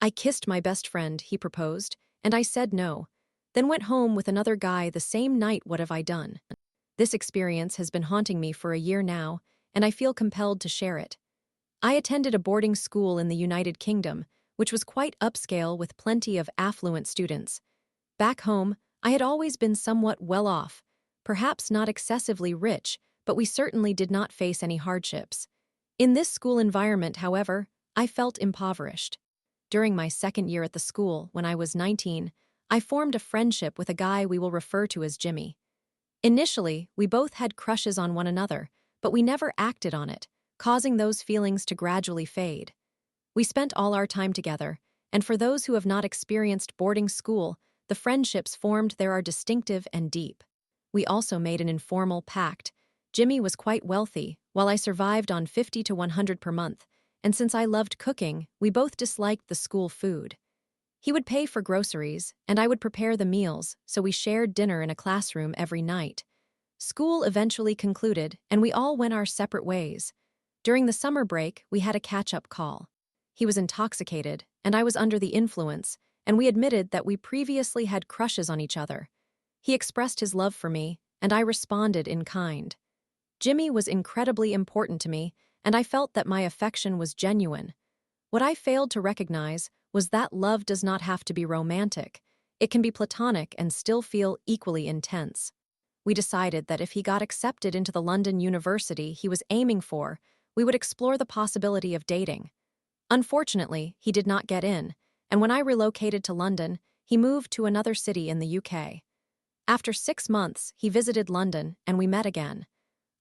I kissed my best friend, he proposed, and I said no, then went home with another guy the same night. What have I done? This experience has been haunting me for a year now, and I feel compelled to share it. I attended a boarding school in the United Kingdom, which was quite upscale with plenty of affluent students. Back home, I had always been somewhat well off, perhaps not excessively rich, but we certainly did not face any hardships. In this school environment, however, I felt impoverished. During my second year at the school, when I was 19, I formed a friendship with a guy we will refer to as Jimmy. Initially, we both had crushes on one another, but we never acted on it, causing those feelings to gradually fade. We spent all our time together, and for those who have not experienced boarding school, the friendships formed there are distinctive and deep. We also made an informal pact. Jimmy was quite wealthy, while I survived on 50 to 100 per month, and since I loved cooking, we both disliked the school food. He would pay for groceries, and I would prepare the meals, so we shared dinner in a classroom every night. School eventually concluded, and we all went our separate ways. During the summer break, we had a catch-up call. He was intoxicated, and I was under the influence, and we admitted that we previously had crushes on each other. He expressed his love for me, and I responded in kind. Jimmy was incredibly important to me, and I felt that my affection was genuine. What I failed to recognize was that love does not have to be romantic. It can be platonic and still feel equally intense. We decided that if he got accepted into the London university he was aiming for, we would explore the possibility of dating. Unfortunately, he did not get in, and when I relocated to London, he moved to another city in the UK. After 6 months, he visited London, and we met again.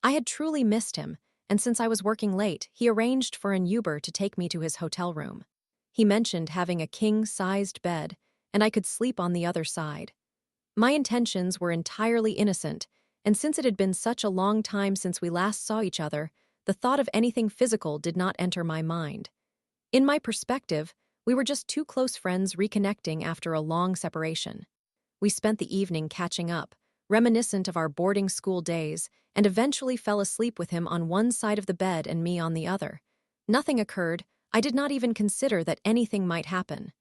I had truly missed him, and since I was working late, he arranged for an Uber to take me to his hotel room. He mentioned having a king-sized bed, and I could sleep on the other side. My intentions were entirely innocent, and since it had been such a long time since we last saw each other, the thought of anything physical did not enter my mind. In my perspective, we were just two close friends reconnecting after a long separation. We spent the evening catching up, reminiscent of our boarding school days, and eventually fell asleep with him on one side of the bed and me on the other. Nothing occurred. I did not even consider that anything might happen.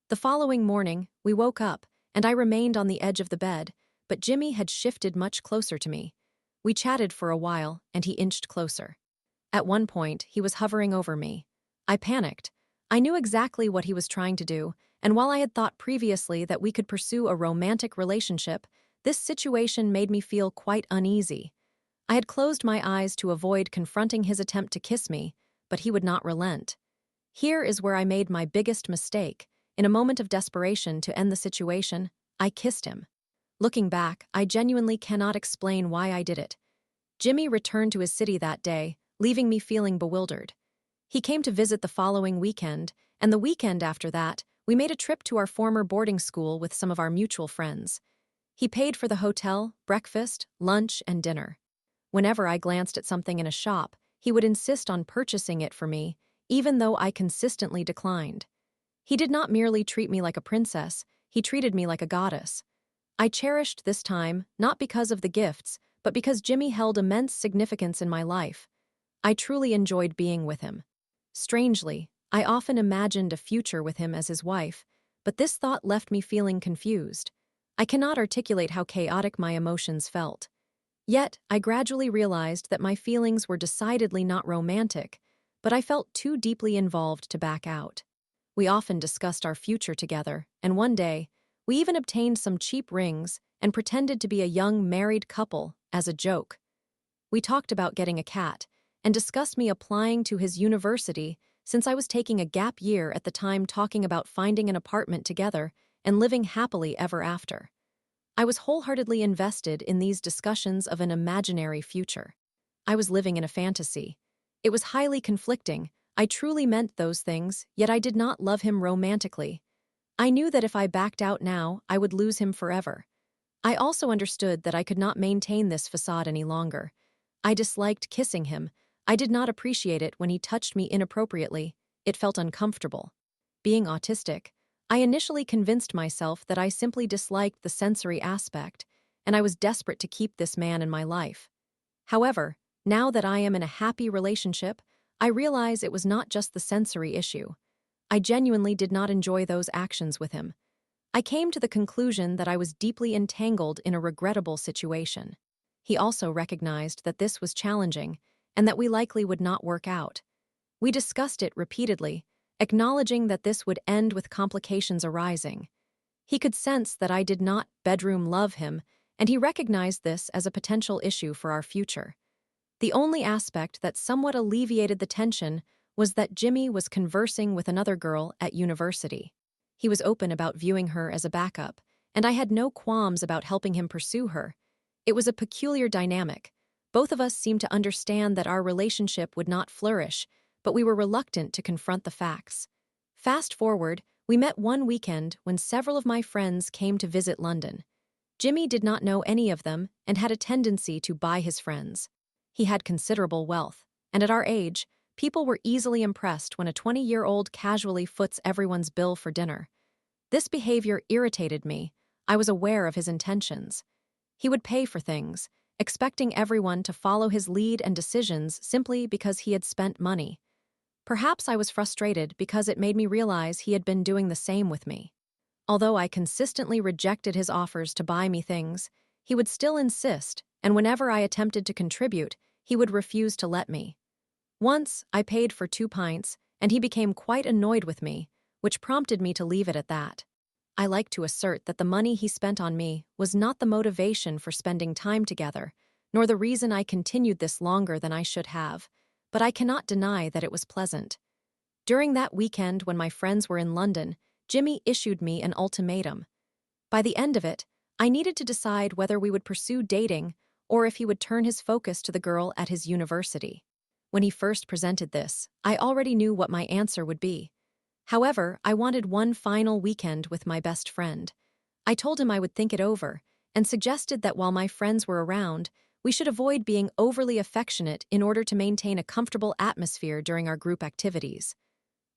The following morning, we woke up, and I remained on the edge of the bed, but Jimmy had shifted much closer to me. We chatted for a while, and he inched closer. At one point, he was hovering over me. I panicked. I knew exactly what he was trying to do, and while I had thought previously that we could pursue a romantic relationship, this situation made me feel quite uneasy. I had closed my eyes to avoid confronting his attempt to kiss me, but he would not relent. Here is where I made my biggest mistake. In a moment of desperation to end the situation, I kissed him. Looking back, I genuinely cannot explain why I did it. Jimmy returned to his city that day, leaving me feeling bewildered. He came to visit the following weekend, and the weekend after that, we made a trip to our former boarding school with some of our mutual friends. He paid for the hotel, breakfast, lunch, and dinner. Whenever I glanced at something in a shop, he would insist on purchasing it for me, even though I consistently declined. He did not merely treat me like a princess, he treated me like a goddess. I cherished this time, not because of the gifts, but because Jimmy held immense significance in my life. I truly enjoyed being with him. Strangely, I often imagined a future with him as his wife, but this thought left me feeling confused. I cannot articulate how chaotic my emotions felt. Yet, I gradually realized that my feelings were decidedly not romantic, but I felt too deeply involved to back out. We often discussed our future together, and one day, we even obtained some cheap rings and pretended to be a young married couple as a joke. We talked about getting a cat and discussed me applying to his university since I was taking a gap year at the time, talking about finding an apartment together and living happily ever after. I was wholeheartedly invested in these discussions of an imaginary future. I was living in a fantasy. It was highly conflicting. I truly meant those things, yet I did not love him romantically. I knew that if I backed out now, I would lose him forever. I also understood that I could not maintain this facade any longer. I disliked kissing him. I did not appreciate it when he touched me inappropriately. It felt uncomfortable. Being autistic, I initially convinced myself that I simply disliked the sensory aspect, and I was desperate to keep this man in my life. However, now that I am in a happy relationship, I realize it was not just the sensory issue. I genuinely did not enjoy those actions with him. I came to the conclusion that I was deeply entangled in a regrettable situation. He also recognized that this was challenging and that we likely would not work out. We discussed it repeatedly, acknowledging that this would end with complications arising. He could sense that I did not bedroom love him, and he recognized this as a potential issue for our future. The only aspect that somewhat alleviated the tension was that Jimmy was conversing with another girl at university. He was open about viewing her as a backup, and I had no qualms about helping him pursue her. It was a peculiar dynamic. Both of us seemed to understand that our relationship would not flourish, but we were reluctant to confront the facts. Fast forward, we met one weekend when several of my friends came to visit London. Jimmy did not know any of them and had a tendency to buy his friends. He had considerable wealth, and at our age, people were easily impressed when a 20-year-old casually foots everyone's bill for dinner. This behavior irritated me. I was aware of his intentions. He would pay for things, expecting everyone to follow his lead and decisions simply because he had spent money. Perhaps I was frustrated because it made me realize he had been doing the same with me. Although I consistently rejected his offers to buy me things, he would still insist, and whenever I attempted to contribute, he would refuse to let me. Once, I paid for 2 pints, and he became quite annoyed with me, which prompted me to leave it at that. I like to assert that the money he spent on me was not the motivation for spending time together, nor the reason I continued this longer than I should have, but I cannot deny that it was pleasant. During that weekend when my friends were in London, Jimmy issued me an ultimatum. By the end of it, I needed to decide whether we would pursue dating or if he would turn his focus to the girl at his university. When he first presented this, I already knew what my answer would be. However, I wanted one final weekend with my best friend. I told him I would think it over, and suggested that while my friends were around, we should avoid being overly affectionate in order to maintain a comfortable atmosphere during our group activities.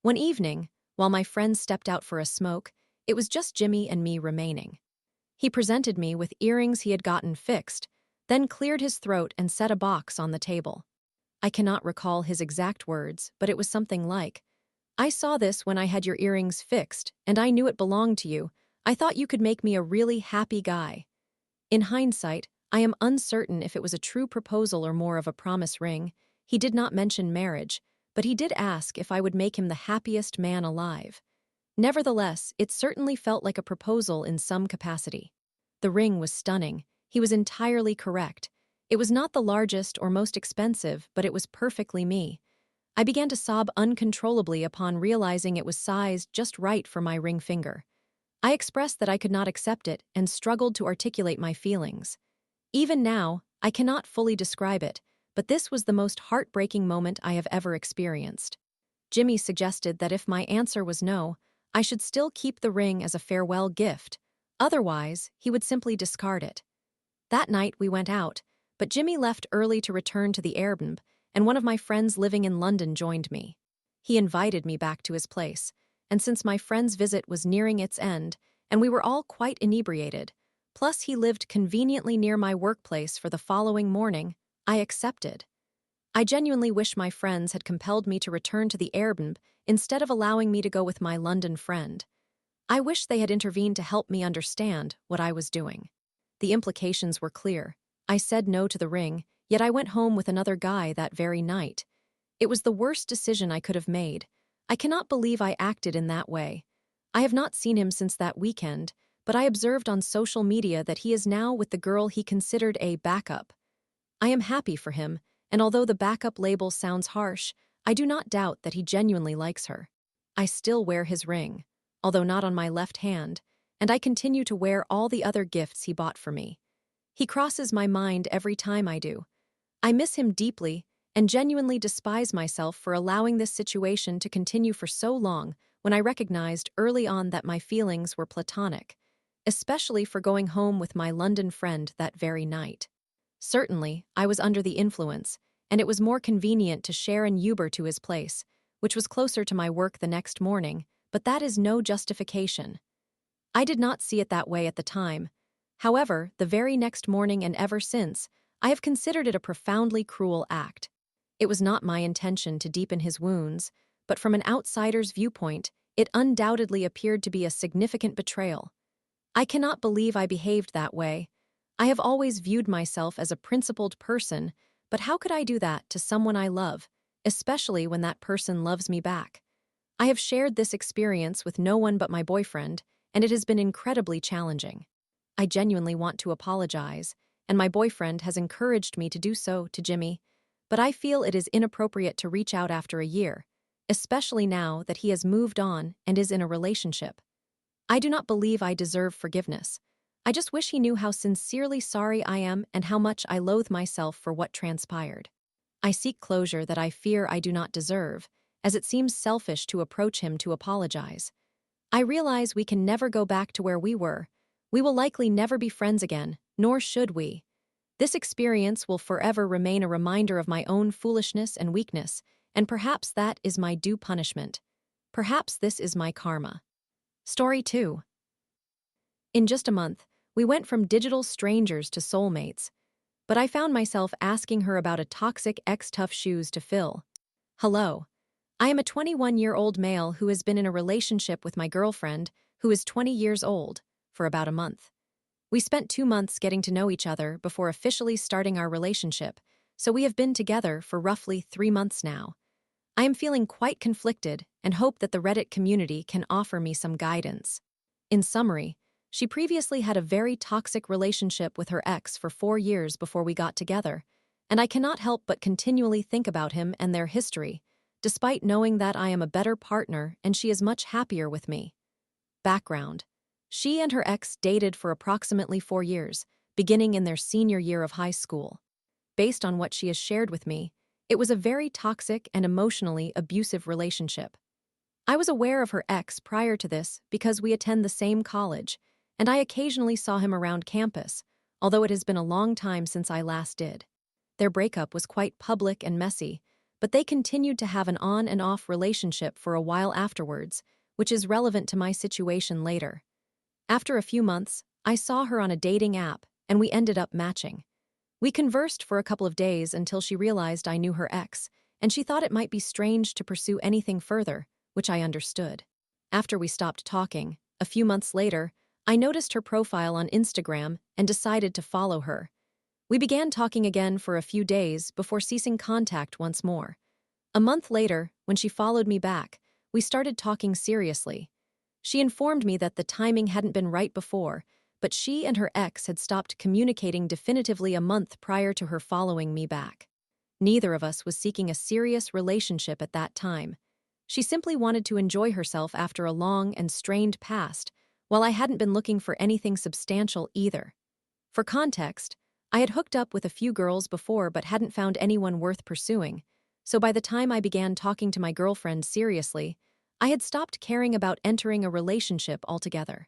One evening, while my friends stepped out for a smoke, it was just Jimmy and me remaining. He presented me with earrings he had gotten fixed, then cleared his throat and set a box on the table. I cannot recall his exact words, but it was something like, "I saw this when I had your earrings fixed, and I knew it belonged to you. I thought you could make me a really happy guy." In hindsight, I am uncertain if it was a true proposal or more of a promise ring. He did not mention marriage, but he did ask if I would make him the happiest man alive. Nevertheless, it certainly felt like a proposal in some capacity. The ring was stunning. He was entirely correct. It was not the largest or most expensive, but it was perfectly me. I began to sob uncontrollably upon realizing it was sized just right for my ring finger. I expressed that I could not accept it and struggled to articulate my feelings. Even now, I cannot fully describe it, but this was the most heartbreaking moment I have ever experienced. Jimmy suggested that if my answer was no, I should still keep the ring as a farewell gift. Otherwise, he would simply discard it. That night we went out, but Jimmy left early to return to the Airbnb, and one of my friends living in London joined me. He invited me back to his place, and since my friend's visit was nearing its end, and we were all quite inebriated, plus he lived conveniently near my workplace for the following morning, I accepted. I genuinely wish my friends had compelled me to return to the Airbnb instead of allowing me to go with my London friend. I wish they had intervened to help me understand what I was doing. The implications were clear. I said no to the ring, yet I went home with another guy that very night. It was the worst decision I could have made. I cannot believe I acted in that way. I have not seen him since that weekend, but I observed on social media that he is now with the girl he considered a backup. I am happy for him, and although the backup label sounds harsh, I do not doubt that he genuinely likes her. I still wear his ring, although not on my left hand, and I continue to wear all the other gifts he bought for me. He crosses my mind every time I do. I miss him deeply and genuinely despise myself for allowing this situation to continue for so long when I recognized early on that my feelings were platonic, especially for going home with my London friend that very night. Certainly, I was under the influence, and it was more convenient to share an Uber to his place, which was closer to my work the next morning, but that is no justification. I did not see it that way at the time. However, the very next morning and ever since, I have considered it a profoundly cruel act. It was not my intention to deepen his wounds, but from an outsider's viewpoint, it undoubtedly appeared to be a significant betrayal. I cannot believe I behaved that way. I have always viewed myself as a principled person, but how could I do that to someone I love, especially when that person loves me back? I have shared this experience with no one but my boyfriend, and it has been incredibly challenging. I genuinely want to apologize, and my boyfriend has encouraged me to do so to Jimmy, but I feel it is inappropriate to reach out after a year, especially now that he has moved on and is in a relationship. I do not believe I deserve forgiveness. I just wish he knew how sincerely sorry I am and how much I loathe myself for what transpired. I seek closure that I fear I do not deserve, as it seems selfish to approach him to apologize. I realize we can never go back to where we were. We will likely never be friends again, nor should we. This experience will forever remain a reminder of my own foolishness and weakness, and perhaps that is my due punishment. Perhaps this is my karma. Story 2. In just a month, we went from digital strangers to soulmates, but I found myself asking her about a toxic ex-tough shoes to fill. Hello. I am a 21-year-old male who has been in a relationship with my girlfriend, who is 20 years old, for about a month. We spent 2 months getting to know each other before officially starting our relationship, so we have been together for roughly 3 months now. I am feeling quite conflicted and hope that the Reddit community can offer me some guidance. In summary, she previously had a very toxic relationship with her ex for 4 years before we got together, and I cannot help but continually think about him and their history, despite knowing that I am a better partner and she is much happier with me. Background. She and her ex dated for approximately 4 years, beginning in their senior year of high school. Based on what she has shared with me, it was a very toxic and emotionally abusive relationship. I was aware of her ex prior to this because we attend the same college, and I occasionally saw him around campus, although it has been a long time since I last did. Their breakup was quite public and messy, but they continued to have an on and off relationship for a while afterwards, which is relevant to my situation later. After a few months, I saw her on a dating app, and we ended up matching. We conversed for a couple of days until she realized I knew her ex, and she thought it might be strange to pursue anything further, which I understood. After we stopped talking, a few months later, I noticed her profile on Instagram and decided to follow her. We began talking again for a few days before ceasing contact once more. A month later, when she followed me back, we started talking seriously. She informed me that the timing hadn't been right before, but she and her ex had stopped communicating definitively a month prior to her following me back. Neither of us was seeking a serious relationship at that time. She simply wanted to enjoy herself after a long and strained past, while I hadn't been looking for anything substantial either. For context, I had hooked up with a few girls before but hadn't found anyone worth pursuing, so by the time I began talking to my girlfriend seriously, I had stopped caring about entering a relationship altogether.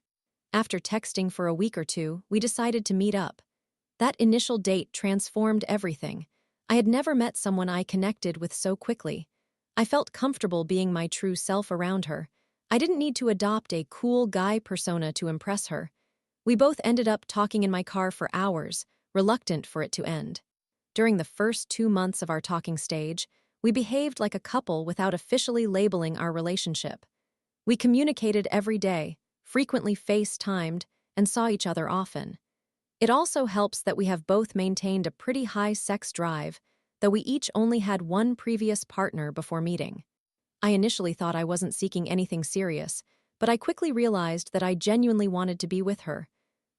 After texting for a week or two, we decided to meet up. That initial date transformed everything. I had never met someone I connected with so quickly. I felt comfortable being my true self around her. I didn't need to adopt a cool guy persona to impress her. We both ended up talking in my car for hours, reluctant for it to end. During the first 2 months of our talking stage, we behaved like a couple without officially labeling our relationship. We communicated every day, frequently FaceTimed, and saw each other often. It also helps that we have both maintained a pretty high sex drive, though we each only had one previous partner before meeting. I initially thought I wasn't seeking anything serious, but I quickly realized that I genuinely wanted to be with her.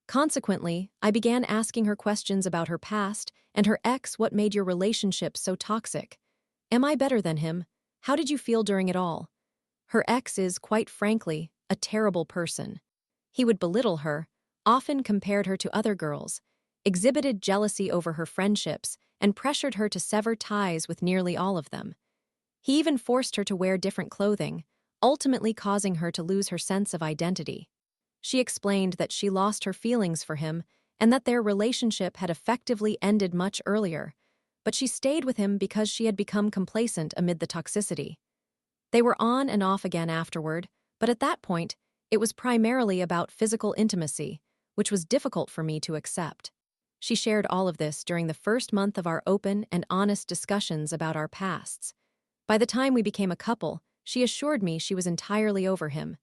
Consequently, I began asking her questions about her past and her ex. What made your relationship so toxic? Am I better than him? How did you feel during it all? Her ex is, quite frankly, a terrible person. He would belittle her, often compared her to other girls, exhibited jealousy over her friendships, and pressured her to sever ties with nearly all of them. He even forced her to wear different clothing, ultimately causing her to lose her sense of identity. She explained that she lost her feelings for him and that their relationship had effectively ended much earlier, but she stayed with him because she had become complacent amid the toxicity. They were on and off again afterward, but at that point, it was primarily about physical intimacy, which was difficult for me to accept. She shared all of this during the first month of our open and honest discussions about our pasts. By the time we became a couple, she assured me she was entirely over him.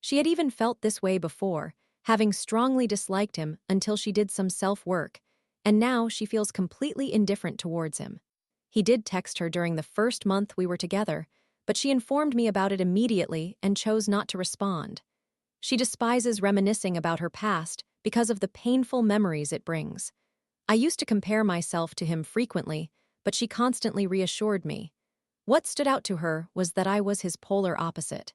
She had even felt this way before, having strongly disliked him until she did some self-work, and now she feels completely indifferent towards him. He did text her during the first month we were together, but she informed me about it immediately and chose not to respond. She despises reminiscing about her past because of the painful memories it brings. I used to compare myself to him frequently, but she constantly reassured me. What stood out to her was that I was his polar opposite.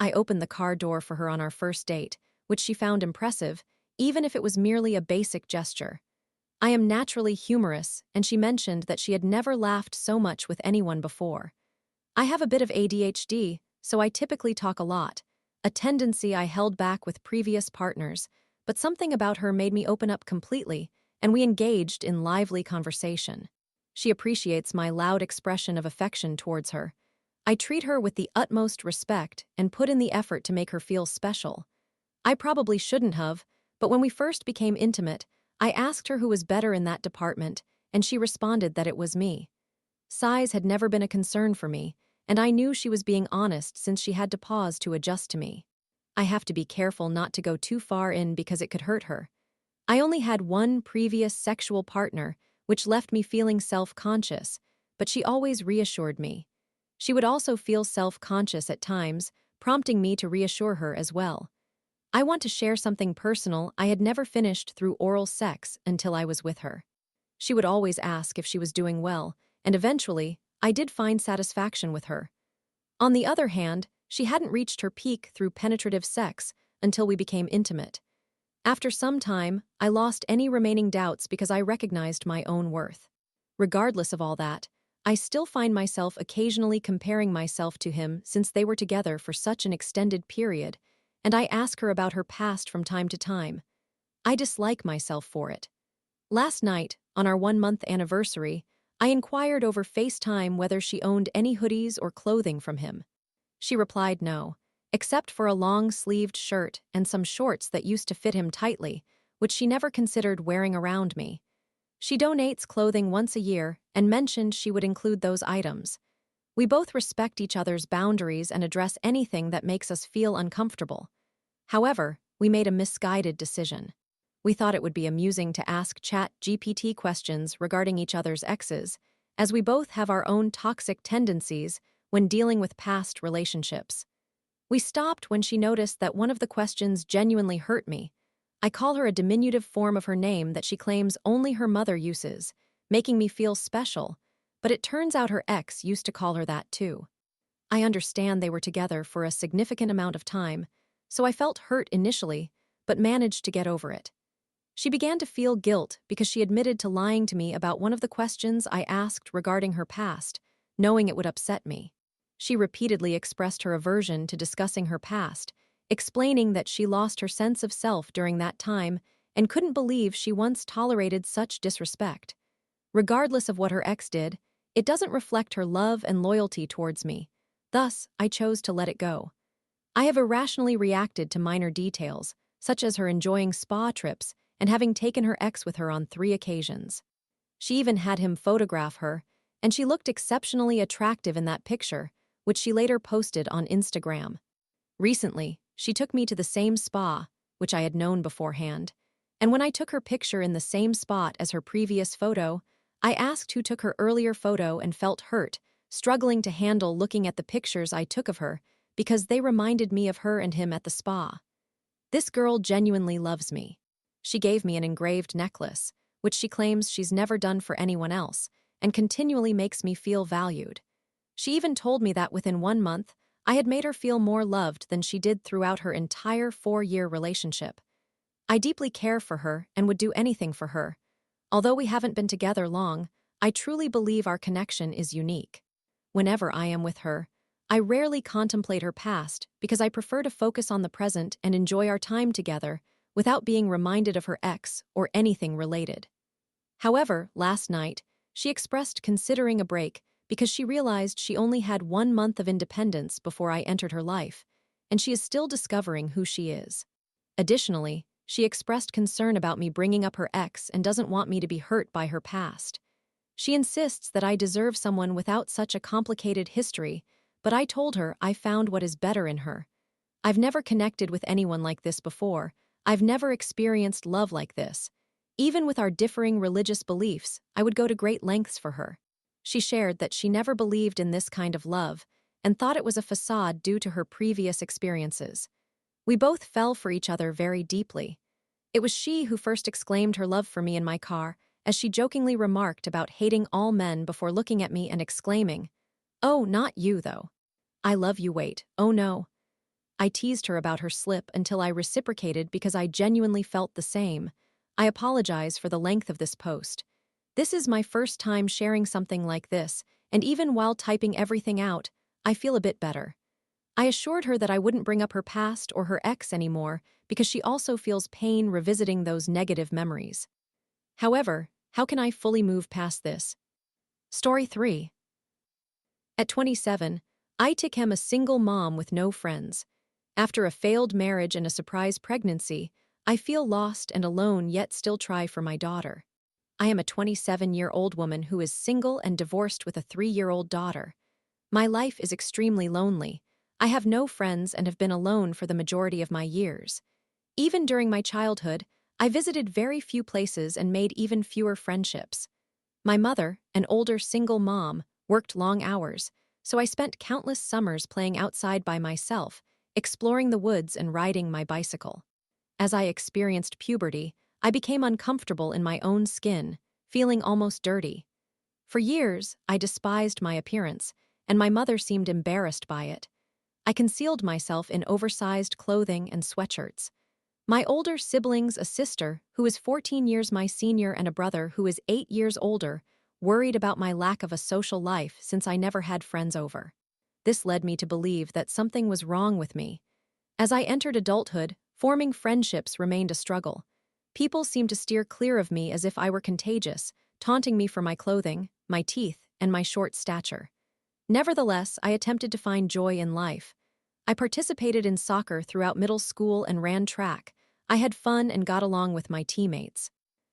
I opened the car door for her on our first date, which she found impressive, even if it was merely a basic gesture. I am naturally humorous, and she mentioned that she had never laughed so much with anyone before. I have a bit of ADHD, so I typically talk a lot, a tendency I held back with previous partners, but something about her made me open up completely, and we engaged in lively conversation. She appreciates my loud expression of affection towards her. I treat her with the utmost respect and put in the effort to make her feel special. I probably shouldn't have, but when we first became intimate, I asked her who was better in that department, and she responded that it was me. Size had never been a concern for me, and I knew she was being honest since she had to pause to adjust to me. I have to be careful not to go too far in because it could hurt her. I only had one previous sexual partner, which left me feeling self-conscious, but she always reassured me. She would also feel self-conscious at times, prompting me to reassure her as well. I want to share something personal I had never finished through oral sex until I was with her. She would always ask if she was doing well, and eventually, I did find satisfaction with her. On the other hand, she hadn't reached her peak through penetrative sex until we became intimate. After some time, I lost any remaining doubts because I recognized my own worth. Regardless of all that, I still find myself occasionally comparing myself to him since they were together for such an extended period, and I ask her about her past from time to time. I dislike myself for it. Last night, on our 1-month anniversary, I inquired over FaceTime whether she owned any hoodies or clothing from him. She replied no, except for a long-sleeved shirt and some shorts that used to fit him tightly, which she never considered wearing around me. She donates clothing once a year and mentioned she would include those items. We both respect each other's boundaries and address anything that makes us feel uncomfortable. However, we made a misguided decision. We thought it would be amusing to ask ChatGPT questions regarding each other's exes, as we both have our own toxic tendencies when dealing with past relationships. We stopped when she noticed that one of the questions genuinely hurt me. I call her a diminutive form of her name that she claims only her mother uses, making me feel special, but it turns out her ex used to call her that too. I understand they were together for a significant amount of time, so I felt hurt initially, but managed to get over it. She began to feel guilt because she admitted to lying to me about one of the questions I asked regarding her past, knowing it would upset me. She repeatedly expressed her aversion to discussing her past, explaining that she lost her sense of self during that time and couldn't believe she once tolerated such disrespect. Regardless of what her ex did, it doesn't reflect her love and loyalty towards me. Thus, I chose to let it go. I have irrationally reacted to minor details, such as her enjoying spa trips and having taken her ex with her on 3 occasions. She even had him photograph her, and she looked exceptionally attractive in that picture, which she later posted on Instagram. Recently, she took me to the same spa, which I had known beforehand, and when I took her picture in the same spot as her previous photo, I asked who took her earlier photo and felt hurt, struggling to handle looking at the pictures I took of her because they reminded me of her and him at the spa. This girl genuinely loves me. She gave me an engraved necklace, which she claims she's never done for anyone else, and continually makes me feel valued. She even told me that within 1 month, I had made her feel more loved than she did throughout her entire 4-year relationship. I deeply care for her and would do anything for her. Although we haven't been together long, I truly believe our connection is unique. Whenever I am with her, I rarely contemplate her past because I prefer to focus on the present and enjoy our time together without being reminded of her ex or anything related. However, last night, she expressed considering a break because she realized she only had 1 month of independence before I entered her life, and she is still discovering who she is. Additionally, she expressed concern about me bringing up her ex and doesn't want me to be hurt by her past. She insists that I deserve someone without such a complicated history, but I told her I found what is better in her. I've never connected with anyone like this before. I've never experienced love like this. Even with our differing religious beliefs, I would go to great lengths for her. She shared that she never believed in this kind of love and thought it was a facade due to her previous experiences. We both fell for each other very deeply. It was she who first exclaimed her love for me in my car, as she jokingly remarked about hating all men before looking at me and exclaiming, "Oh, not you, though. I love you, wait, oh no." I teased her about her slip until I reciprocated because I genuinely felt the same. I apologize for the length of this post. This is my first time sharing something like this, and even while typing everything out, I feel a bit better. I assured her that I wouldn't bring up her past or her ex anymore because she also feels pain revisiting those negative memories. However, how can I fully move past this? Story 3. At 27, I became a single mom with no friends. After a failed marriage and a surprise pregnancy, I feel lost and alone yet still try for my daughter. I am a 27-year-old woman who is single and divorced with a 3-year-old daughter. My life is extremely lonely. I have no friends and have been alone for the majority of my years. Even during my childhood, I visited very few places and made even fewer friendships. My mother, an older single mom, worked long hours, so I spent countless summers playing outside by myself, exploring the woods and riding my bicycle. As I experienced puberty, I became uncomfortable in my own skin, feeling almost dirty. For years, I despised my appearance, and my mother seemed embarrassed by it. I concealed myself in oversized clothing and sweatshirts. My older siblings, a sister who is 14 years my senior and a brother who is 8 years older, worried about my lack of a social life since I never had friends over. This led me to believe that something was wrong with me. As I entered adulthood, forming friendships remained a struggle. People seemed to steer clear of me as if I were contagious, taunting me for my clothing, my teeth, and my short stature. Nevertheless, I attempted to find joy in life. I participated in soccer throughout middle school and ran track. I had fun and got along with my teammates.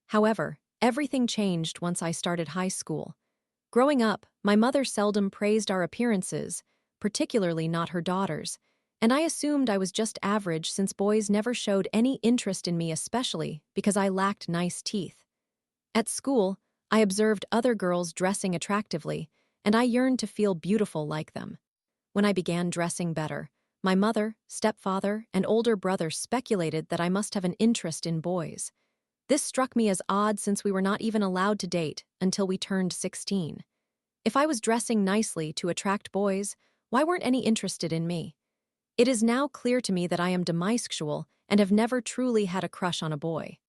However, everything changed once I started high school. Growing up, my mother seldom praised our appearances, particularly not her daughters, and I assumed I was just average since boys never showed any interest in me, especially because I lacked nice teeth. At school, I observed other girls dressing attractively, and I yearned to feel beautiful like them. When I began dressing better, my mother, stepfather, and older brother speculated that I must have an interest in boys. This struck me as odd since we were not even allowed to date until we turned 16. If I was dressing nicely to attract boys, why weren't any interested in me? It is now clear to me that I am demisexual and have never truly had a crush on a boy.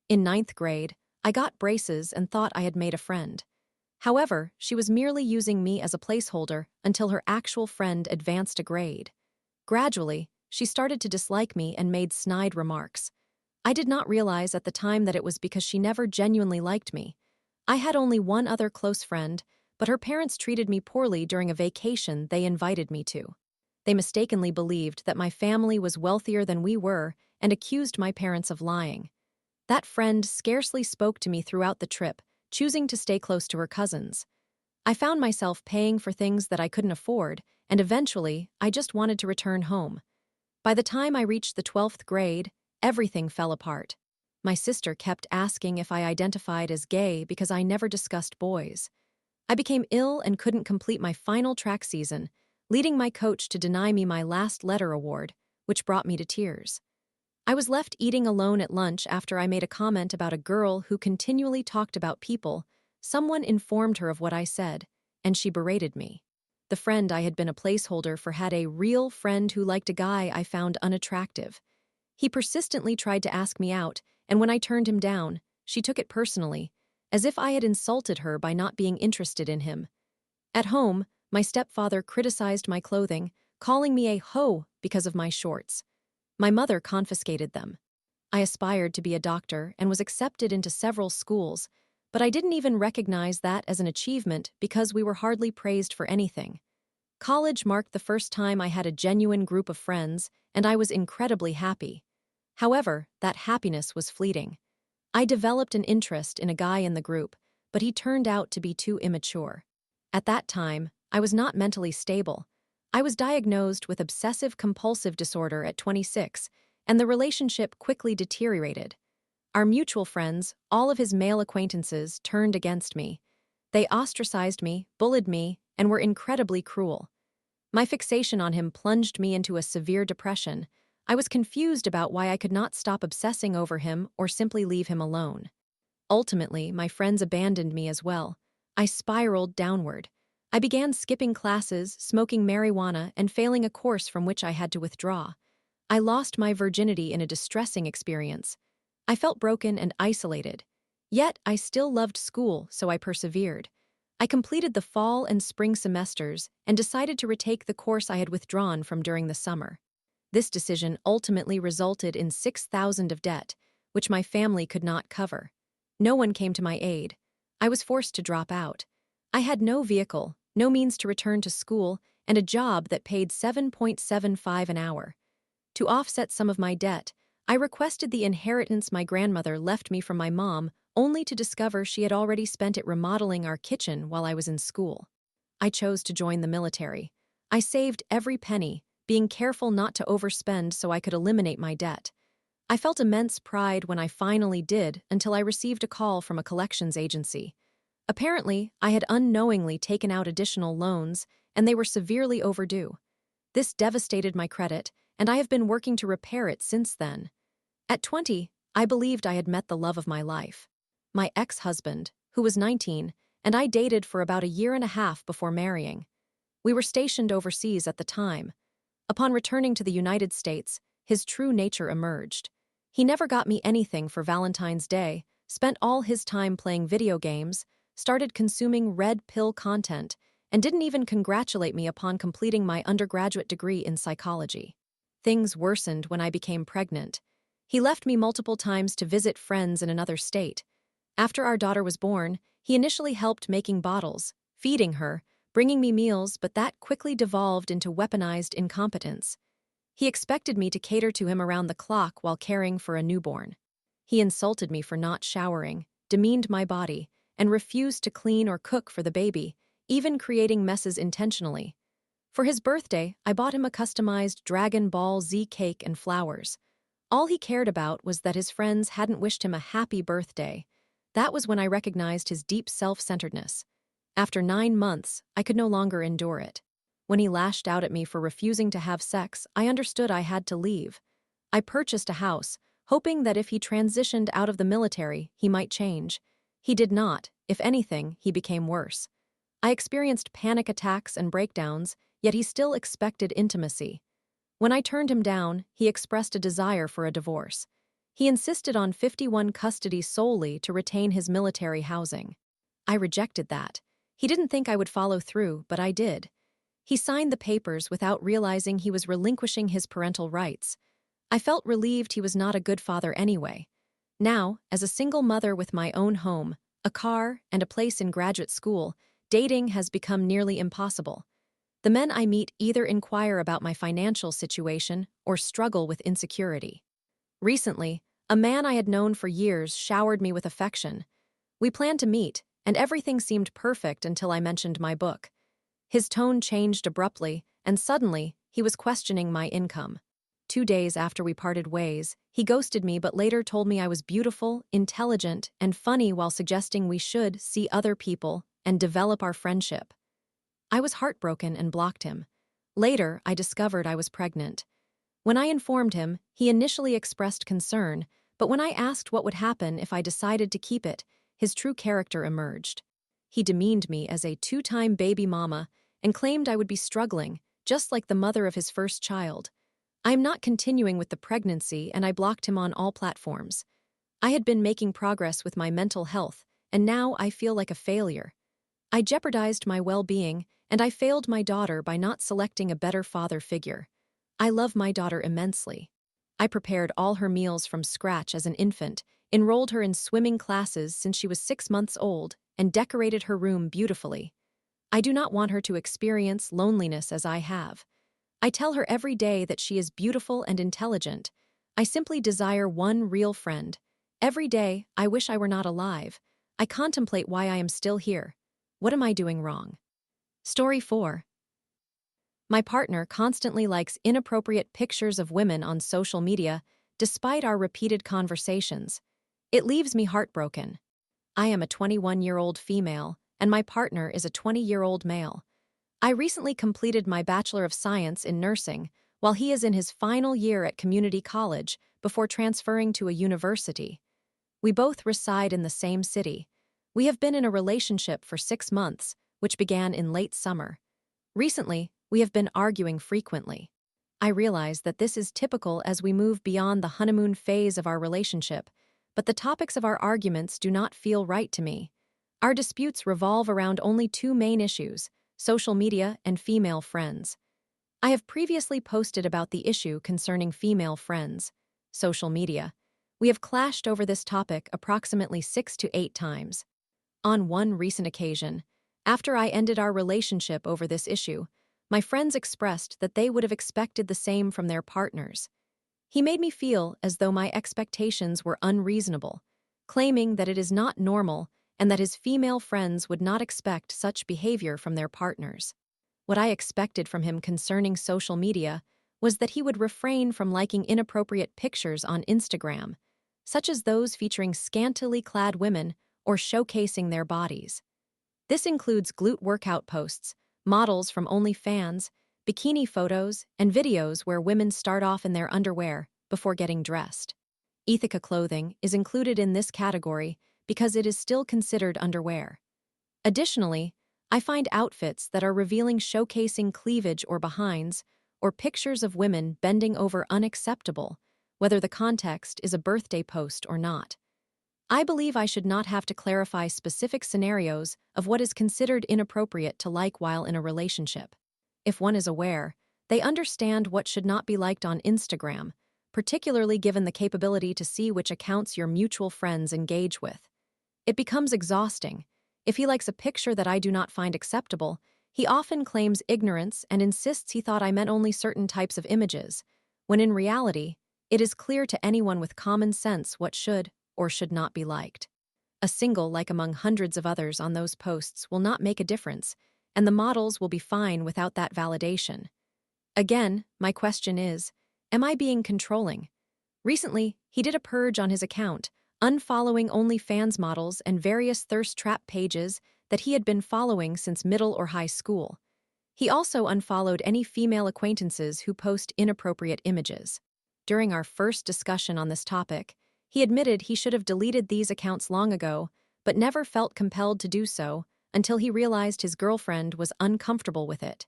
In 9th grade, I got braces and thought I had made a friend. However, she was merely using me as a placeholder until her actual friend advanced a grade. Gradually, she started to dislike me and made snide remarks. I did not realize at the time that it was because she never genuinely liked me. I had only one other close friend, but her parents treated me poorly during a vacation they invited me to. They mistakenly believed that my family was wealthier than we were and accused my parents of lying. That friend scarcely spoke to me throughout the trip, choosing to stay close to her cousins. I found myself paying for things that I couldn't afford, and eventually, I just wanted to return home. By the time I reached the 12th grade, everything fell apart. My sister kept asking if I identified as gay because I never discussed boys. I became ill and couldn't complete my final track season, leading my coach to deny me my last letter award, which brought me to tears. I was left eating alone at lunch after I made a comment about a girl who continually talked about people. Someone informed her of what I said, and she berated me. The friend I had been a placeholder for had a real friend who liked a guy I found unattractive. He persistently tried to ask me out, and when I turned him down, she took it personally, as if I had insulted her by not being interested in him. At home, my stepfather criticized my clothing, calling me a hoe because of my shorts. My mother confiscated them. I aspired to be a doctor and was accepted into several schools, but I didn't even recognize that as an achievement because we were hardly praised for anything. College marked the first time I had a genuine group of friends, and I was incredibly happy. However, that happiness was fleeting. I developed an interest in a guy in the group, but he turned out to be too immature. At that time, I was not mentally stable. I was diagnosed with obsessive-compulsive disorder at 26, and the relationship quickly deteriorated. Our mutual friends, all of his male acquaintances, turned against me. They ostracized me, bullied me, and were incredibly cruel. My fixation on him plunged me into a severe depression. I was confused about why I could not stop obsessing over him or simply leave him alone. Ultimately, my friends abandoned me as well. I spiraled downward. I began skipping classes, smoking marijuana, and failing a course from which I had to withdraw. I lost my virginity in a distressing experience. I felt broken and isolated. Yet, I still loved school, so I persevered. I completed the fall and spring semesters and decided to retake the course I had withdrawn from during the summer. This decision ultimately resulted in $6,000 of debt, which my family could not cover. No one came to my aid. I was forced to drop out. I had no vehicle, no means to return to school, and a job that paid $7.75 an hour. To offset some of my debt, I requested the inheritance my grandmother left me from my mom, only to discover she had already spent it remodeling our kitchen while I was in school. I chose to join the military. I saved every penny, being careful not to overspend so I could eliminate my debt. I felt immense pride when I finally did until I received a call from a collections agency. Apparently, I had unknowingly taken out additional loans, and they were severely overdue. This devastated my credit, and I have been working to repair it since then. At 20, I believed I had met the love of my life. My ex-husband, who was 19, and I dated for about a year and a half before marrying. We were stationed overseas at the time. Upon returning to the United States, his true nature emerged. He never got me anything for Valentine's Day, spent all his time playing video games, started consuming red pill content, and didn't even congratulate me upon completing my undergraduate degree in psychology. Things worsened when I became pregnant. He left me multiple times to visit friends in another state. After our daughter was born, he initially helped making bottles, feeding her, bringing me meals, but that quickly devolved into weaponized incompetence. He expected me to cater to him around the clock while caring for a newborn. He insulted me for not showering, demeaned my body, and refused to clean or cook for the baby, even creating messes intentionally. For his birthday, I bought him a customized Dragon Ball Z cake and flowers. All he cared about was that his friends hadn't wished him a happy birthday. That was when I recognized his deep self-centeredness. After 9 months, I could no longer endure it. When he lashed out at me for refusing to have sex, I understood I had to leave. I purchased a house, hoping that if he transitioned out of the military, he might change. He did not. If anything, he became worse. I experienced panic attacks and breakdowns, yet he still expected intimacy. When I turned him down, he expressed a desire for a divorce. He insisted on 51 custody solely to retain his military housing. I rejected that. He didn't think I would follow through, but I did. He signed the papers without realizing he was relinquishing his parental rights. I felt relieved he was not a good father anyway. Now, as a single mother with my own home, a car, and a place in graduate school, dating has become nearly impossible. The men I meet either inquire about my financial situation or struggle with insecurity. Recently, a man I had known for years showered me with affection. We planned to meet, and everything seemed perfect until I mentioned my book. His tone changed abruptly, and suddenly, he was questioning my income. 2 days after we parted ways, he ghosted me but later told me I was beautiful, intelligent, and funny while suggesting we should see other people and develop our friendship. I was heartbroken and blocked him. Later, I discovered I was pregnant. When I informed him, he initially expressed concern, but when I asked what would happen if I decided to keep it, his true character emerged. He demeaned me as a 2-time baby mama and claimed I would be struggling, just like the mother of his first child. I am not continuing with the pregnancy, and I blocked him on all platforms. I had been making progress with my mental health, and now I feel like a failure. I jeopardized my well-being, and I failed my daughter by not selecting a better father figure. I love my daughter immensely. I prepared all her meals from scratch as an infant, enrolled her in swimming classes since she was 6 months old, and decorated her room beautifully. I do not want her to experience loneliness as I have. I tell her every day that she is beautiful and intelligent. I simply desire one real friend. Every day, I wish I were not alive. I contemplate why I am still here. What am I doing wrong? Story 4. My partner constantly likes inappropriate pictures of women on social media, despite our repeated conversations. It leaves me heartbroken. I am a 21-year-old female, and my partner is a 20-year-old male. I recently completed my Bachelor of Science in nursing, while he is in his final year at community college before transferring to a university. We both reside in the same city. We have been in a relationship for 6 months, which began in late summer. Recently, we have been arguing frequently. I realize that this is typical as we move beyond the honeymoon phase of our relationship, but the topics of our arguments do not feel right to me. Our disputes revolve around only 2 main issues: social media and female friends. I have previously posted about the issue concerning female friends, social media. We have clashed over this topic approximately 6 to 8 times. On one recent occasion, after I ended our relationship over this issue, my friends expressed that they would have expected the same from their partners. He made me feel as though my expectations were unreasonable, claiming that it is not normal and that his female friends would not expect such behavior from their partners. What I expected from him concerning social media was that he would refrain from liking inappropriate pictures on Instagram, such as those featuring scantily clad women or showcasing their bodies. This includes glute workout posts, models from OnlyFans, bikini photos, and videos where women start off in their underwear before getting dressed. Ethika clothing is included in this category because it is still considered underwear. Additionally, I find outfits that are revealing showcasing cleavage or behinds, or pictures of women bending over unacceptable, whether the context is a birthday post or not. I believe I should not have to clarify specific scenarios of what is considered inappropriate to like while in a relationship. If one is aware, they understand what should not be liked on Instagram, particularly given the capability to see which accounts your mutual friends engage with. It becomes exhausting. If he likes a picture that I do not find acceptable, he often claims ignorance and insists he thought I meant only certain types of images, when in reality, it is clear to anyone with common sense what should or should not be liked. A single like among hundreds of others on those posts will not make a difference, and the models will be fine without that validation. Again, my question is, am I being controlling? Recently, he did a purge on his account, unfollowing OnlyFans models and various thirst trap pages that he had been following since middle or high school. He also unfollowed any female acquaintances who post inappropriate images. During our first discussion on this topic, he admitted he should have deleted these accounts long ago, but never felt compelled to do so until he realized his girlfriend was uncomfortable with it.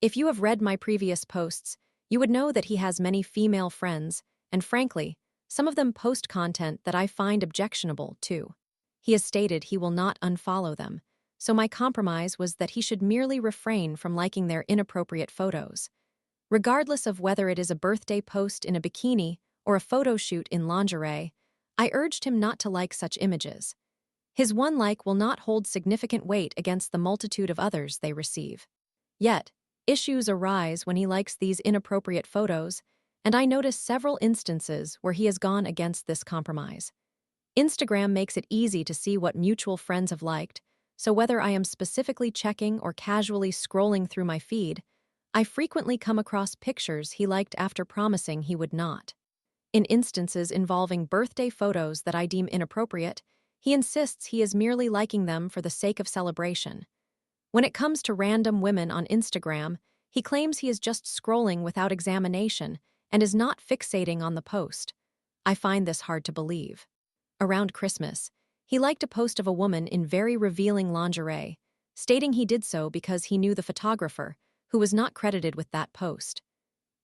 If you have read my previous posts, you would know that he has many female friends, and frankly, some of them post content that I find objectionable, too. He has stated he will not unfollow them, so my compromise was that he should merely refrain from liking their inappropriate photos. Regardless of whether it is a birthday post in a bikini or a photo shoot in lingerie, I urged him not to like such images. His one like will not hold significant weight against the multitude of others they receive. Yet, issues arise when he likes these inappropriate photos, and I notice several instances where he has gone against this compromise. Instagram makes it easy to see what mutual friends have liked, so whether I am specifically checking or casually scrolling through my feed, I frequently come across pictures he liked after promising he would not. In instances involving birthday photos that I deem inappropriate, he insists he is merely liking them for the sake of celebration. When it comes to random women on Instagram, he claims he is just scrolling without examination and is not fixating on the post. I find this hard to believe. Around Christmas, he liked a post of a woman in very revealing lingerie, stating he did so because he knew the photographer, who was not credited with that post.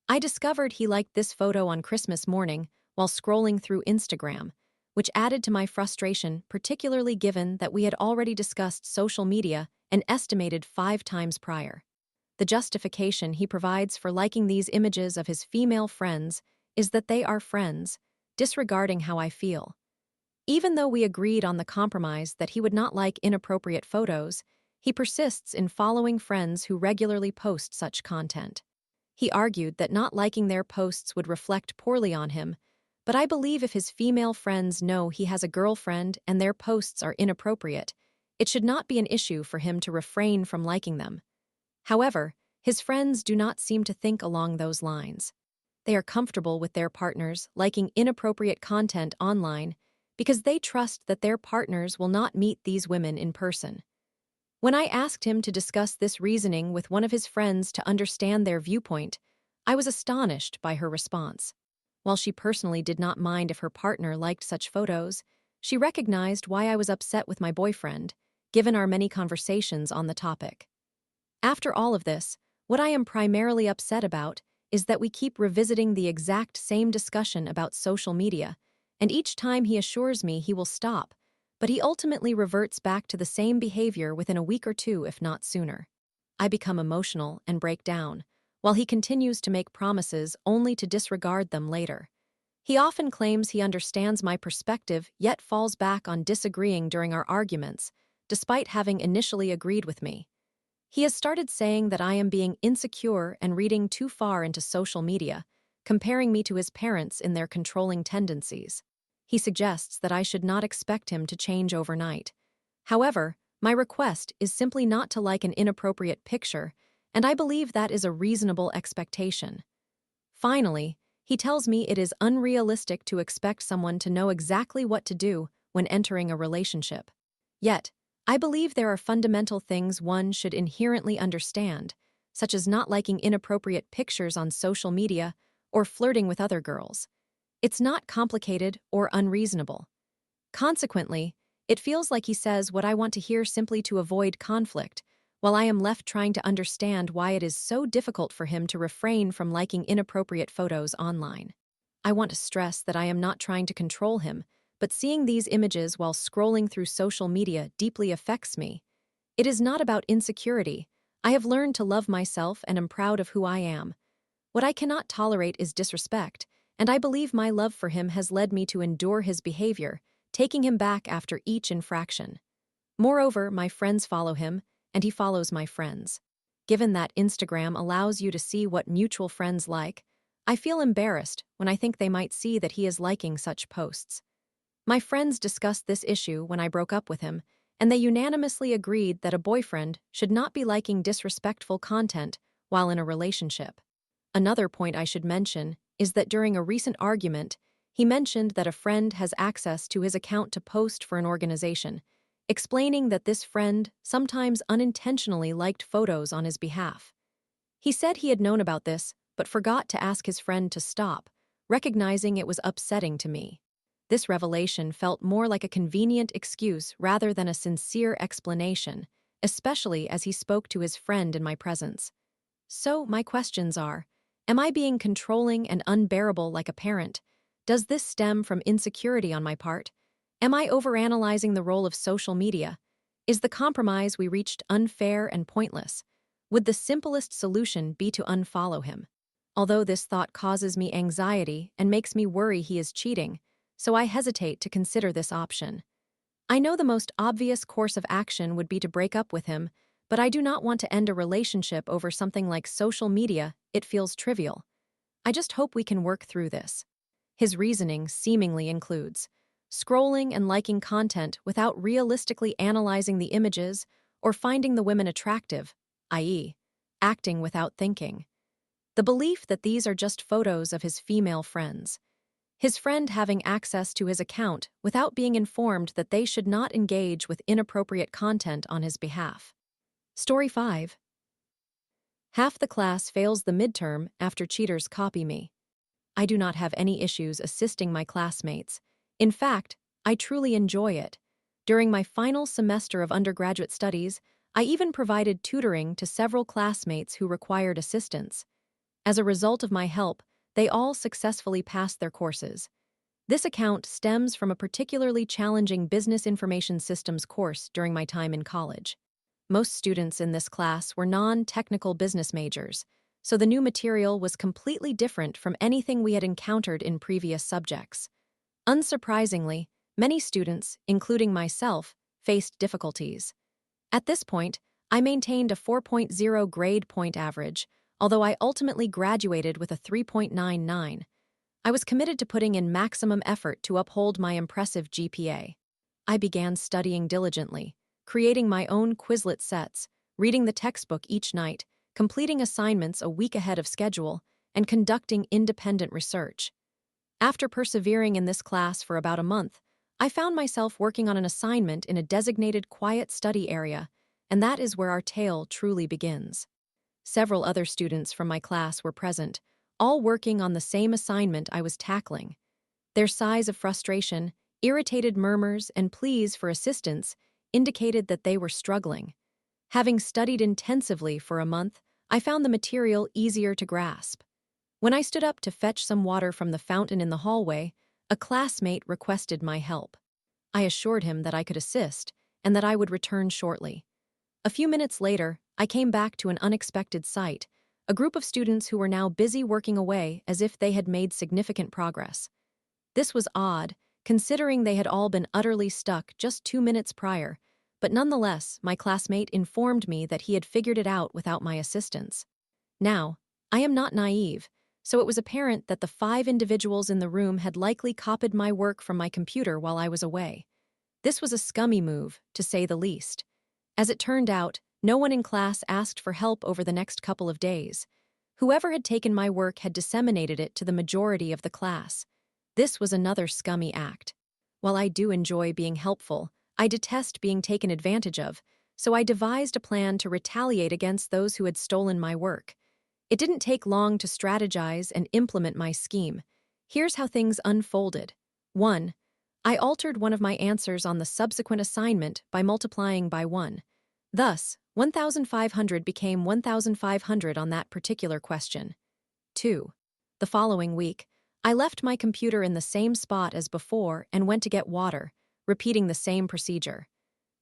I discovered he liked this photo on Christmas morning while scrolling through Instagram, which added to my frustration, particularly given that we had already discussed social media an estimated 5 times prior. The justification he provides for liking these images of his female friends is that they are friends, disregarding how I feel. Even though we agreed on the compromise that he would not like inappropriate photos, he persists in following friends who regularly post such content. He argued that not liking their posts would reflect poorly on him, but I believe if his female friends know he has a girlfriend and their posts are inappropriate, it should not be an issue for him to refrain from liking them. However, His friends do not seem to think along those lines. They are comfortable with their partners liking inappropriate content online because they trust that their partners will not meet these women in person. When I asked him to discuss this reasoning with one of his friends to understand their viewpoint, I was astonished by her response. While she personally did not mind if her partner liked such photos, she recognized why I was upset with my boyfriend, given our many conversations on the topic. After all of this, what I am primarily upset about is that we keep revisiting the exact same discussion about social media, and each time he assures me he will stop, but he ultimately reverts back to the same behavior within a week or two, if not sooner. I become emotional and break down, while he continues to make promises only to disregard them later. He often claims he understands my perspective, yet falls back on disagreeing during our arguments, despite having initially agreed with me. He has started saying that I am being insecure and reading too far into social media, comparing me to his parents in their controlling tendencies. He suggests that I should not expect him to change overnight. However, my request is simply not to like an inappropriate picture, and I believe that is a reasonable expectation. Finally, he tells me it is unrealistic to expect someone to know exactly what to do when entering a relationship. Yet, I believe there are fundamental things one should inherently understand, such as not liking inappropriate pictures on social media or flirting with other girls. It's not complicated or unreasonable. Consequently, it feels like he says what I want to hear simply to avoid conflict, while I am left trying to understand why it is so difficult for him to refrain from liking inappropriate photos online. I want to stress that I am not trying to control him, but seeing these images while scrolling through social media deeply affects me. It is not about insecurity. I have learned to love myself and am proud of who I am. What I cannot tolerate is disrespect, and I believe my love for him has led me to endure his behavior, taking him back after each infraction. Moreover, my friends follow him, and he follows my friends. Given that Instagram allows you to see what mutual friends like, I feel embarrassed when I think they might see that he is liking such posts. My friends discussed this issue when I broke up with him, and they unanimously agreed that a boyfriend should not be liking disrespectful content while in a relationship. Another point I should mention is that during a recent argument, he mentioned that a friend has access to his account to post for an organization, explaining that this friend sometimes unintentionally liked photos on his behalf. He said he had known about this, but forgot to ask his friend to stop, recognizing it was upsetting to me. This revelation felt more like a convenient excuse rather than a sincere explanation, especially as he spoke to his friend in my presence. So, my questions are, am I being controlling and unbearable like a parent? Does this stem from insecurity on my part? Am I overanalyzing the role of social media? Is the compromise we reached unfair and pointless? Would the simplest solution be to unfollow him? Although this thought causes me anxiety and makes me worry he is cheating, so I hesitate to consider this option. I know the most obvious course of action would be to break up with him, but I do not want to end a relationship over something like social media. It feels trivial. I just hope we can work through this. His reasoning seemingly includes scrolling and liking content without realistically analyzing the images or finding the women attractive, i.e., acting without thinking. The belief that these are just photos of his female friends. His friend having access to his account without being informed that they should not engage with inappropriate content on his behalf. Story 5. Half the class fails the midterm after cheaters copy me. I do not have any issues assisting my classmates. In fact, I truly enjoy it. During my final semester of undergraduate studies, I even provided tutoring to several classmates who required assistance. As a result of my help, they all successfully passed their courses. This account stems from a particularly challenging business information systems course during my time in college. Most students in this class were non-technical business majors, so the new material was completely different from anything we had encountered in previous subjects. Unsurprisingly, many students, including myself, faced difficulties. At this point, I maintained a 4.0 grade point average, although I ultimately graduated with a 3.99. I was committed to putting in maximum effort to uphold my impressive GPA. I began studying diligently, creating my own Quizlet sets, reading the textbook each night, completing assignments a week ahead of schedule, and conducting independent research. After persevering in this class for about a month, I found myself working on an assignment in a designated quiet study area, and that is where our tale truly begins. Several other students from my class were present, all working on the same assignment I was tackling. Their sighs of frustration, irritated murmurs, and pleas for assistance indicated that they were struggling. Having studied intensively for a month, I found the material easier to grasp. When I stood up to fetch some water from the fountain in the hallway, a classmate requested my help. I assured him that I could assist and that I would return shortly. A few minutes later, I came back to an unexpected sight, a group of students who were now busy working away as if they had made significant progress. This was odd, considering they had all been utterly stuck just 2 minutes prior, but nonetheless, my classmate informed me that he had figured it out without my assistance. Now, I am not naive, so it was apparent that the 5 individuals in the room had likely copied my work from my computer while I was away. This was a scummy move, to say the least. As it turned out, no one in class asked for help over the next couple of days. Whoever had taken my work had disseminated it to the majority of the class. This was another scummy act. While I do enjoy being helpful, I detest being taken advantage of, so I devised a plan to retaliate against those who had stolen my work. It didn't take long to strategize and implement my scheme. Here's how things unfolded. 1. I altered one of my answers on the subsequent assignment by multiplying by 1. Thus, 1,500 became 1,500 on that particular question. 2. The following week, I left my computer in the same spot as before and went to get water, repeating the same procedure.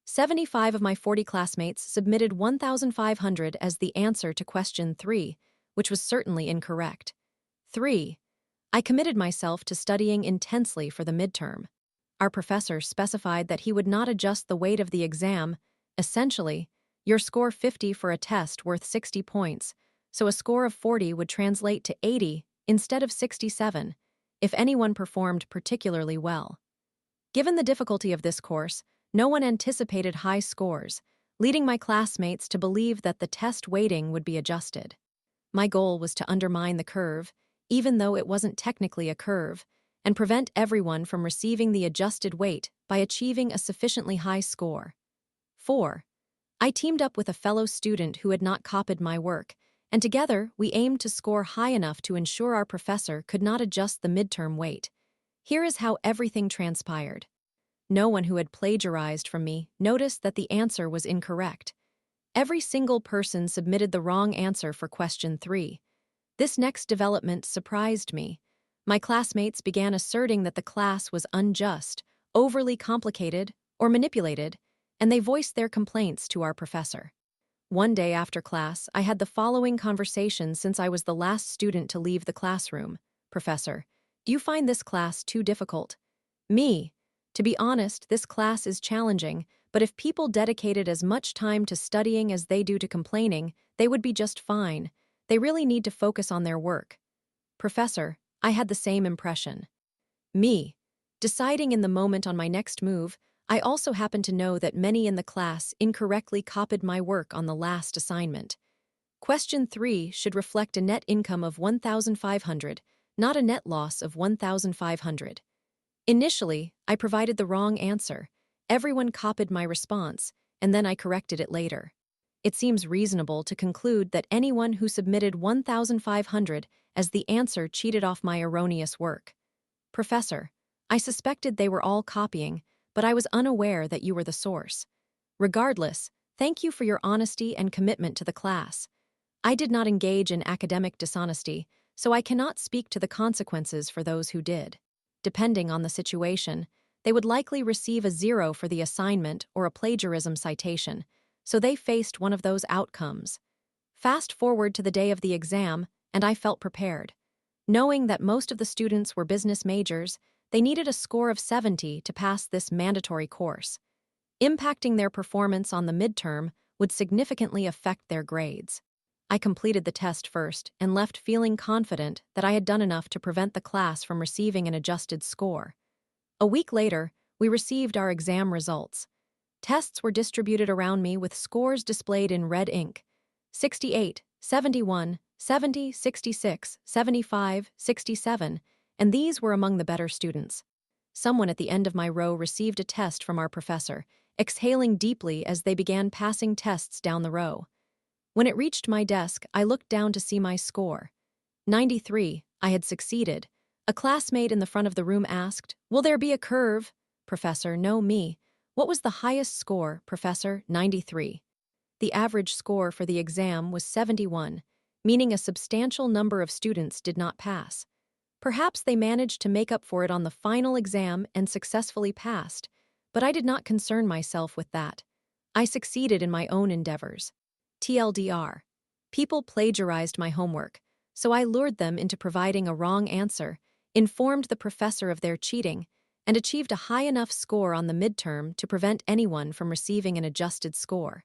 75 of my 40 classmates submitted 1,500 as the answer to question 3, which was certainly incorrect. 3. I committed myself to studying intensely for the midterm. Our professor specified that he would not adjust the weight of the exam. Essentially, your score 50 for a test worth 60 points, so a score of 40 would translate to 80 instead of 67, if anyone performed particularly well. Given the difficulty of this course, no one anticipated high scores, leading my classmates to believe that the test weighting would be adjusted. My goal was to undermine the curve, even though it wasn't technically a curve, and prevent everyone from receiving the adjusted weight by achieving a sufficiently high score. 4. I teamed up with a fellow student who had not copied my work, and together we aimed to score high enough to ensure our professor could not adjust the midterm weight. Here is how everything transpired. No one who had plagiarized from me noticed that the answer was incorrect. Every single person submitted the wrong answer for question 3. This next development surprised me. My classmates began asserting that the class was unjust, overly complicated, or manipulated, and they voiced their complaints to our professor. One day after class, I had the following conversation since I was the last student to leave the classroom. Professor, do you find this class too difficult? Me. To be honest, this class is challenging, but if people dedicated as much time to studying as they do to complaining, they would be just fine. They really need to focus on their work. Professor, I had the same impression. Me. Deciding in the moment on my next move, I also happened to know that many in the class incorrectly copied my work on the last assignment. Question 3 should reflect a net income of 1,500, not a net loss of 1,500. Initially, I provided the wrong answer. Everyone copied my response, and then I corrected it later. It seems reasonable to conclude that anyone who submitted 1,500 as the answer cheated off my erroneous work. Professor, I suspected they were all copying, but I was unaware that you were the source. Regardless, thank you for your honesty and commitment to the class. I did not engage in academic dishonesty, so I cannot speak to the consequences for those who did. Depending on the situation, they would likely receive a 0 for the assignment or a plagiarism citation, so they faced one of those outcomes. Fast forward to the day of the exam, and I felt prepared. Knowing that most of the students were business majors, they needed a score of 70 to pass this mandatory course. Impacting their performance on the midterm would significantly affect their grades. I completed the test first and left feeling confident that I had done enough to prevent the class from receiving an adjusted score. A week later, we received our exam results. Tests were distributed around me with scores displayed in red ink. 68, 71, 70, 66, 75, 67, and these were among the better students. Someone at the end of my row received a test from our professor, exhaling deeply as they began passing tests down the row. When it reached my desk, I looked down to see my score. 93, I had succeeded. A classmate in the front of the room asked, "Will there be a curve?" Professor, "No, me." "What was the highest score?" Professor, 93. The average score for the exam was 71, meaning a substantial number of students did not pass. Perhaps they managed to make up for it on the final exam and successfully passed, but I did not concern myself with that. I succeeded in my own endeavors. TLDR. People plagiarized my homework, so I lured them into providing a wrong answer, informed the professor of their cheating, and achieved a high enough score on the midterm to prevent anyone from receiving an adjusted score.